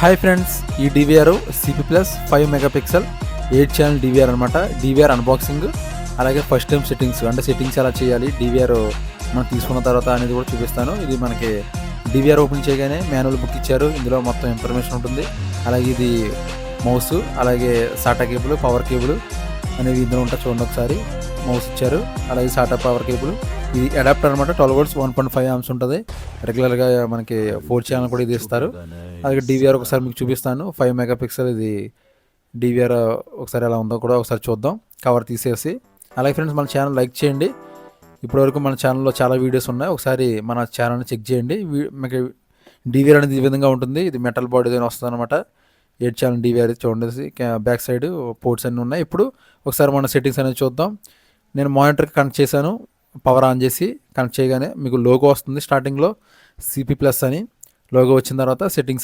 Hi friends, ఈ DVR CP plus 5 megapixel 8 channel DVR అనమాట. DVR unboxing, అలాగే first time settings, అంటే settings ఎలా చేయాలి డివిఆర్ మనం తీసుకున్న తర్వాత అనేది కూడా చూపిస్తాను. ఇది మనకి డివిఆర్ ఓపెన్ చేయగానే మాన్యువల్ బుక్ ఇచ్చారు. ఇందులో మొత్తం ఇన్ఫర్మేషన్ ఉంటుంది. అలాగే ఇది మౌస్, అలాగే సాటా కేబుల్, పవర్ కేబుల్ అనేవి ఇందులో ఉంటాయి. చూడండి ఒకసారి, మౌస్ ఇచ్చారు, అలాగే సాటా పవర్ కేబుల్. ఇది అడాప్టర్ అనమాట. 12 volts 1.5 amps ఉంటుంది. రెగ్యులర్గా మనకి 4 ఛానల్ కూడా ఇది ఇస్తారు. అలాగే డివిఆర్ ఒకసారి మీకు చూపిస్తాను. 5 మెగాపిక్సెల్ ఇది డివిఆర్. ఒకసారి ఎలా ఉందో కూడా ఒకసారి చూద్దాం కవర్ తీసేసి. అలాగే ఫ్రెండ్స్, మన ఛానల్ లైక్ చేయండి. ఇప్పటివరకు మన ఛానల్లో చాలా వీడియోస్ ఉన్నాయి, ఒకసారి మన ఛానల్ని చెక్ చేయండి. మీకు డివిఆర్ అనేది ఈ విధంగా ఉంటుంది. ఇది మెటల్ బాడీ వస్తుంది అనమాట. 8 ఛానల్ డివిఆర్ చూడండి. బ్యాక్ సైడ్ పోర్ట్స్ అన్నీ ఉన్నాయి. ఇప్పుడు ఒకసారి మన సెట్టింగ్స్ అనేది చూద్దాం. నేను మానిటర్కి కనెక్ట్ చేశాను. పవర్ ఆన్ చేసి కనెక్ట్ చేయగానే మీకు లోగో వస్తుంది. స్టార్టింగ్లో సిపి ప్లస్ అని లోగో వచ్చిన తర్వాత సెట్టింగ్స్